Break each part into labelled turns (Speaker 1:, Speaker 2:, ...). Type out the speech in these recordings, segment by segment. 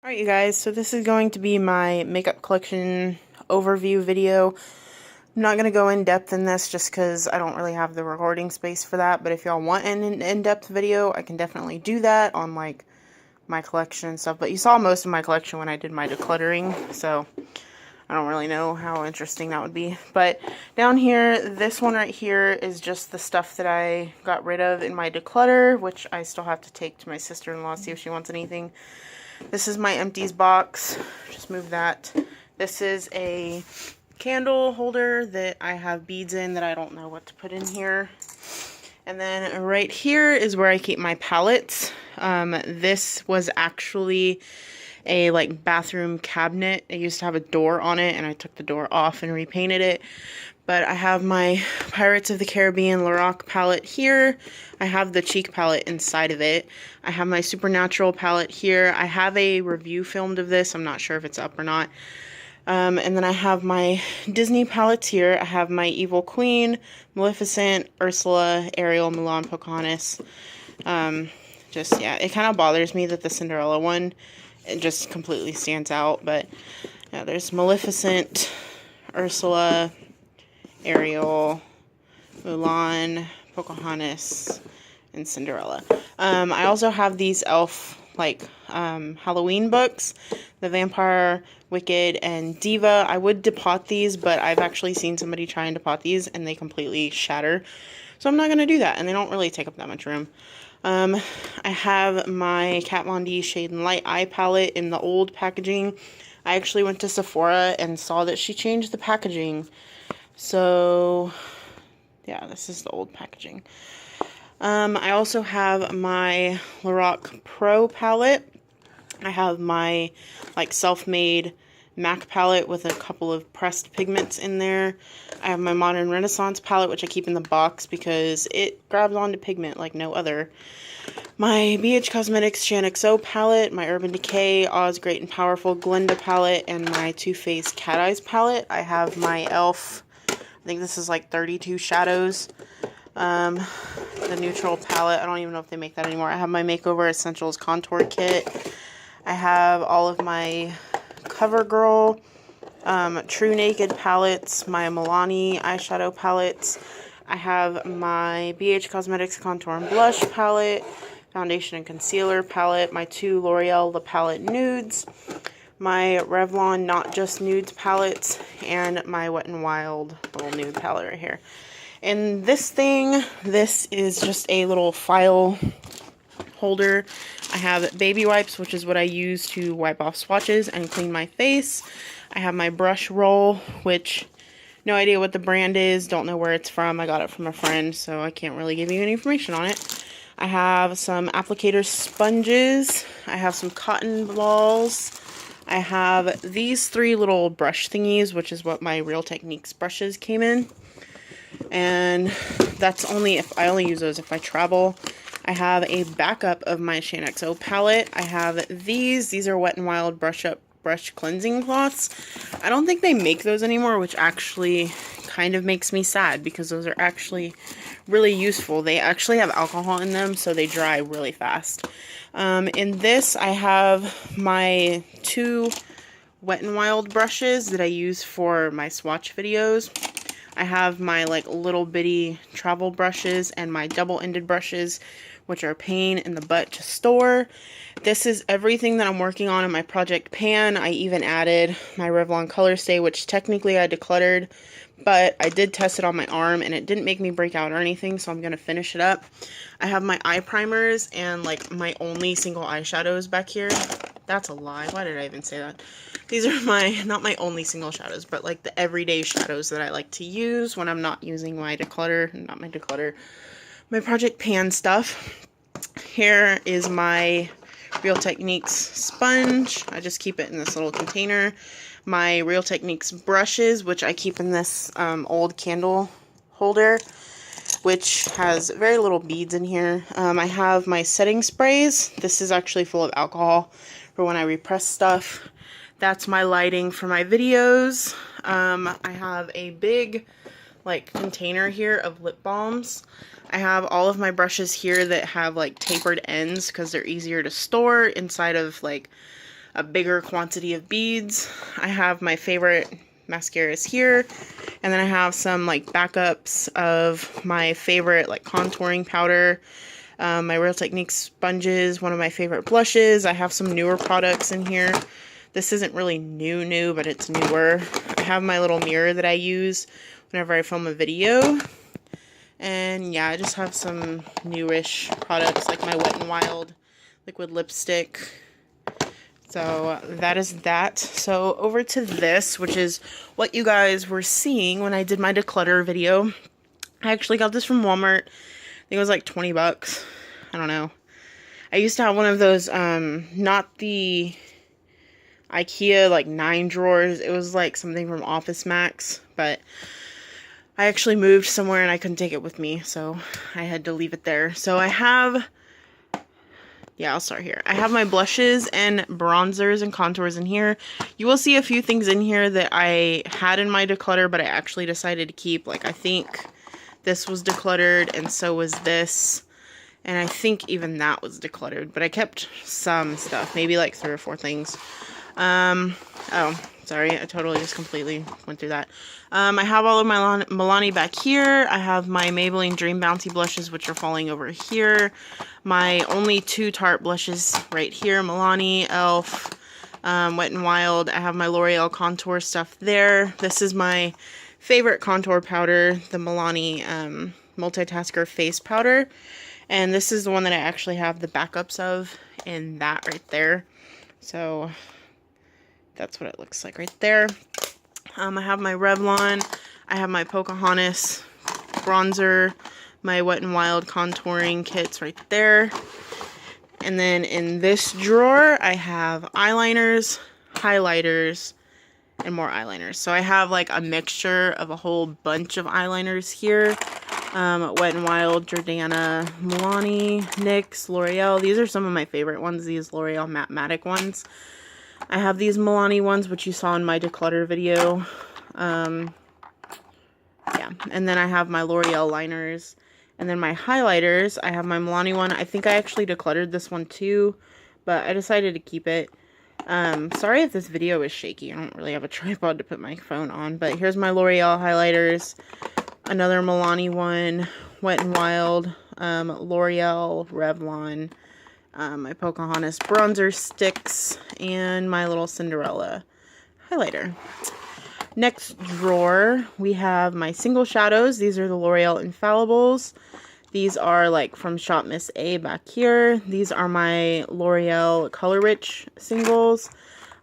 Speaker 1: Alright you guys, so this is going to be my makeup collection overview video. I'm not going to go in depth in this just because I don't really have the recording space for that, but if y'all want an in-depth video, I can definitely do that on like my collection and stuff. But you saw most of my collection when I did my decluttering, so I don't really know how interesting that would be. But down here, this one right here is just the stuff that I got rid of in my declutter, which I still have to take to my sister-in-law, see if she wants anything. This is my empties box. Just move that. This is a candle holder that I have beads in that I don't know what to put in here. And then right here is where I keep my palettes. This was actually a like bathroom cabinet. It used to have a door on it and I took the door off and repainted it. But I have my Pirates of the Caribbean Lorac palette here. I have the cheek palette inside of it. I have my Supernatural palette here. I have a review filmed of this. I'm not sure if it's up or not. And then I have my Disney palettes here. I have my Evil Queen, Maleficent, Ursula, Ariel, Mulan, Pocahontas. Yeah, it kind of bothers me that the Cinderella one, it just completely stands out. But yeah, there's Maleficent, Ursula, Ariel, Mulan, Pocahontas, and Cinderella. I also have these elf Halloween books, The Vampire, Wicked, and Diva. I would depot these, but I've actually seen somebody try and depot these and they completely shatter. So I'm not going to do that, and they don't really take up that much room. I have my Kat Von D Shade and Light Eye Palette in the old packaging. I actually went to Sephora and saw that she changed the packaging. So, yeah, this is the old packaging. I also have my Lorac Pro palette. I have my, self-made MAC palette with a couple of pressed pigments in there. I have my Modern Renaissance palette, which I keep in the box because it grabs onto pigment like no other. My BH Cosmetics ShanXO palette, my Urban Decay Oz Great and Powerful Glinda palette, and my Too Faced Cat Eyes palette. I have my e.l.f. I think this is like 32 shadows. The neutral palette. I don't even know if they make that anymore. I have my Makeover Essentials contour kit. I have all of my CoverGirl True Naked palettes, my Milani eyeshadow palettes. I have my BH Cosmetics contour and blush palette, foundation and concealer palette, my two L'Oreal La Palette nudes, my Revlon Not Just Nudes palettes, and my Wet n Wild little nude palette right here. And this is just a little file holder. I have baby wipes, which is what I use to wipe off swatches and clean my face. I have my brush roll, which, no idea what the brand is, don't know where it's from. I got it from a friend, so I can't really give you any information on it. I have some applicator sponges. I have some cotton balls. I have these three little brush thingies, which is what my Real Techniques brushes came in. And that's only if I only use those if I travel. I have a backup of my ShanXO palette. I have these are Wet n Wild brush cleansing cloths. I don't think they make those anymore, which actually kind of makes me sad because those are actually really useful. They actually have alcohol in them, so they dry really fast. In this, I have my two Wet n Wild brushes that I use for my swatch videos. I have my little bitty travel brushes and my double-ended brushes, which are a pain in the butt to store. This is everything that I'm working on in my Project Pan. I even added my Revlon Color Stay, which technically I decluttered, but I did test it on my arm and it didn't make me break out or anything, so I'm going to finish it up. I have my eye primers and my only single eyeshadows back here. That's a lie. Why did I even say that? These are not my only single shadows, but the everyday shadows that I like to use when I'm not using my my Project Pan stuff. Here is my Real Techniques sponge. I just keep it in this little container. My Real Techniques brushes, which I keep in this old candle holder, which has very little beads in here. I have my setting sprays. This is actually full of alcohol for when I repress stuff. That's my lighting for my videos. I have a big container here of lip balms. I have all of my brushes here that have tapered ends because they're easier to store inside of a bigger quantity of beads. I have my favorite mascaras here, and then I have some like backups of my favorite like contouring powder, my Real Techniques sponges, one of my favorite blushes. I have some newer products in here. This isn't really new, but it's newer. I have my little mirror that I use whenever I film a video. And yeah, I just have some newish products like my Wet n Wild liquid lipstick. So that is that. So over to this, which is what you guys were seeing when I did my declutter video. I actually got this from Walmart. I think it was like 20 bucks. I don't know. I used to have one of those, not the IKEA like 9 drawers. It was like something from Office Max, but I actually moved somewhere and I couldn't take it with me, so I had to leave it there. So I have, yeah, I'll start here. I have my blushes and bronzers and contours in here. You will see a few things in here that I had in my declutter, but I actually decided to keep. Like, I think this was decluttered, and so was this. And I think even that was decluttered, but I kept some stuff, maybe like 3 or 4 things. Oh, sorry, I totally just completely went through that. I have all of my Milani back here. I have my Maybelline Dream Bouncy blushes, which are falling over here. My only 2 Tarte blushes right here, Milani, e.l.f., Wet n Wild. I have my L'Oreal contour stuff there. This is my favorite contour powder, the Milani Multitasker Face Powder. And this is the one that I actually have the backups of in that right there. So that's what it looks like right there. I have my Revlon, I have my Pocahontas bronzer, my Wet n Wild contouring kits right there. And then in this drawer, I have eyeliners, highlighters, and more eyeliners. So I have like a mixture of a whole bunch of eyeliners here. Wet n Wild, Jordana, Milani, NYX, L'Oreal. These are some of my favorite ones, these L'Oreal Matte ones. I have these Milani ones, which you saw in my declutter video. Yeah, and then I have my L'Oreal liners. And then my highlighters, I have my Milani one. I think I actually decluttered this one too, but I decided to keep it. Sorry if this video is shaky. I don't really have a tripod to put my phone on, but here's my L'Oreal highlighters. Another Milani one, Wet n Wild, L'Oreal, Revlon, my Pocahontas bronzer sticks, and my little Cinderella highlighter. Next drawer, we have my single shadows. These are the L'Oreal Infallibles. These are like from Shop Miss A back here. These are my L'Oreal Color Rich singles,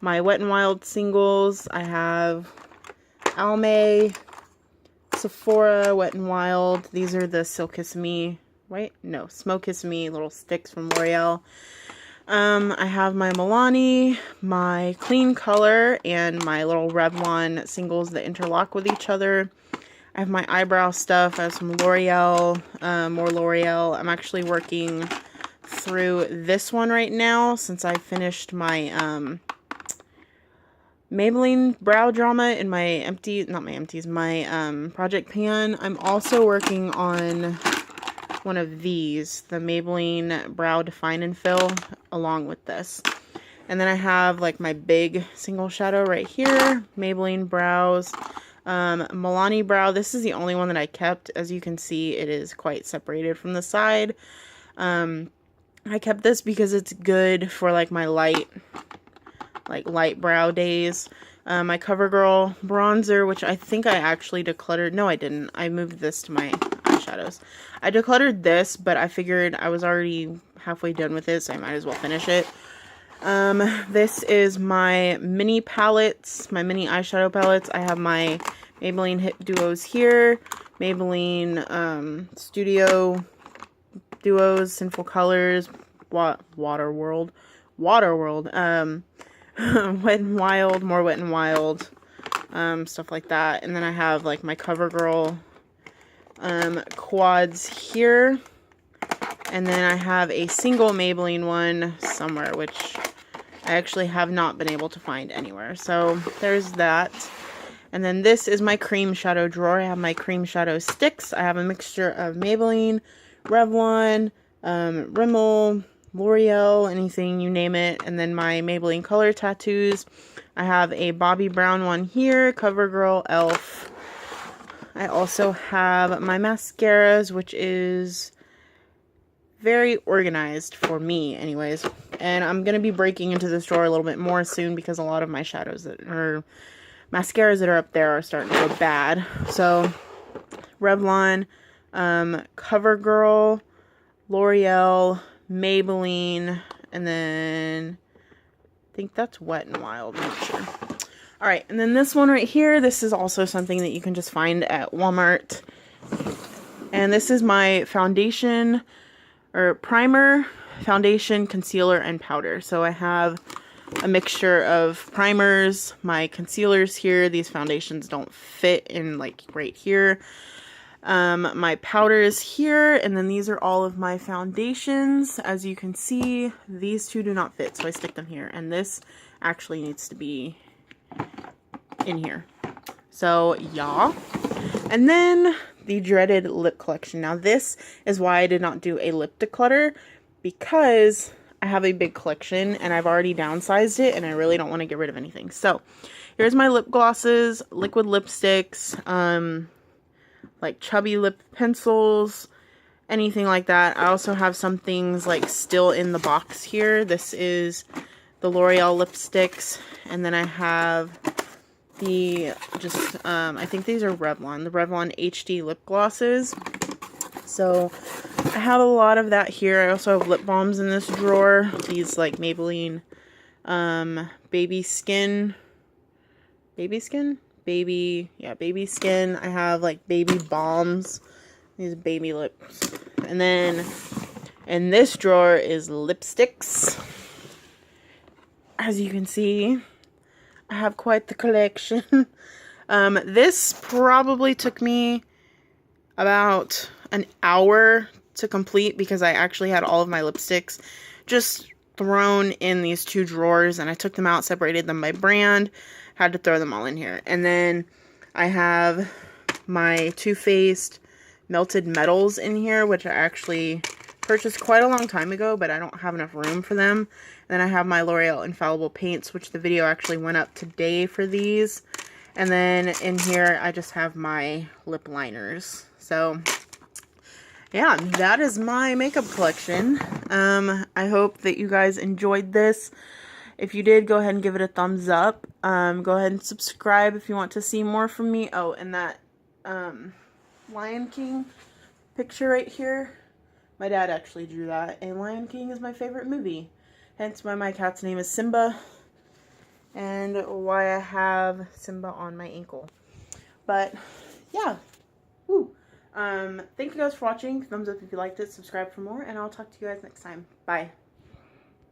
Speaker 1: my Wet n Wild singles. I have Almay, Sephora, Wet n Wild. These are the Silk Kiss Me, right? No, Smoke Kiss Me little sticks from L'Oreal. I have my Milani, my Clean Color, and my little Revlon singles that interlock with each other. I have my eyebrow stuff. I have some L'Oreal, more L'Oreal. I'm actually working through this one right now since I finished my Maybelline Brow Drama in my my Project Pan. I'm also working on one of these, the Maybelline Brow Define and Fill, along with this. And then I have like my big single shadow right here, Maybelline Brows, Milani Brow. This is the only one that I kept. As you can see, it is quite separated from the side. I kept this because it's good for like my light brow days. My CoverGirl bronzer, which I think I actually decluttered. No, I didn't. I moved this to my eyeshadows. I decluttered this, but I figured I was already halfway done with it, so I might as well finish it. This is my mini palettes, my mini eyeshadow palettes. I have my Maybelline Hit Duos here, Maybelline Studio Duos, Sinful Colors, Waterworld, Wet n Wild, more Wet n Wild, stuff like that. And then I have like my CoverGirl quads here, and then I have a single Maybelline one somewhere, which I actually have not been able to find anywhere. So there's that. And then this is my cream shadow drawer. I have my cream shadow sticks. I have a mixture of Maybelline, Revlon, Rimmel, L'Oreal, anything, you name it. And then my Maybelline Color tattoos. I have a Bobbi Brown one here, CoverGirl, e.l.f. I also have my mascaras, which is very organized for me anyways. And I'm going to be breaking into this drawer a little bit more soon because a lot of my shadows that are mascaras that are up there are starting to go bad. So Revlon, CoverGirl, L'Oreal, Maybelline, and then I think that's Wet n Wild, I'm not sure. Alright, and then this one right here, this is also something that you can just find at Walmart. And this is my foundation, or primer, foundation, concealer, and powder. So I have a mixture of primers, my concealers here. These foundations don't fit in like right here. My powders here, and then these are all of my foundations. As you can see, these two do not fit, so I stick them here. And this actually needs to be in here. So, yeah. And then the dreaded lip collection. Now, this is why I did not do a lip declutter, because I have a big collection and I've already downsized it and I really don't want to get rid of anything. So, here's my lip glosses, liquid lipsticks, like chubby lip pencils, anything like that. I also have some things like still in the box here. This is the L'Oreal lipsticks, and then I have the I think these are Revlon, the Revlon HD lip glosses. So I have a lot of that here. I also have lip balms in this drawer. These like Maybelline baby skin. I have like baby balms. These baby lips. And then in this drawer is lipsticks. As you can see, I have quite the collection. This probably took me about an hour to complete because I actually had all of my lipsticks just thrown in these two drawers, and I took them out, separated them by brand, had to throw them all in here. And then I have my Too Faced Melted Metals in here, which I actually purchased quite a long time ago, but I don't have enough room for them. And then I have my L'Oreal Infallible Paints, which the video actually went up today for these. And then in here, I just have my lip liners. So, yeah, that is my makeup collection. I hope that you guys enjoyed this. If you did, go ahead and give it a thumbs up. Go ahead and subscribe if you want to see more from me. Oh, and that Lion King picture right here, my dad actually drew that, and Lion King is my favorite movie. Hence why my cat's name is Simba, and why I have Simba on my ankle. But, yeah. Woo. Thank you guys for watching. Thumbs up if you liked it. Subscribe for more, and I'll talk to you guys next time. Bye.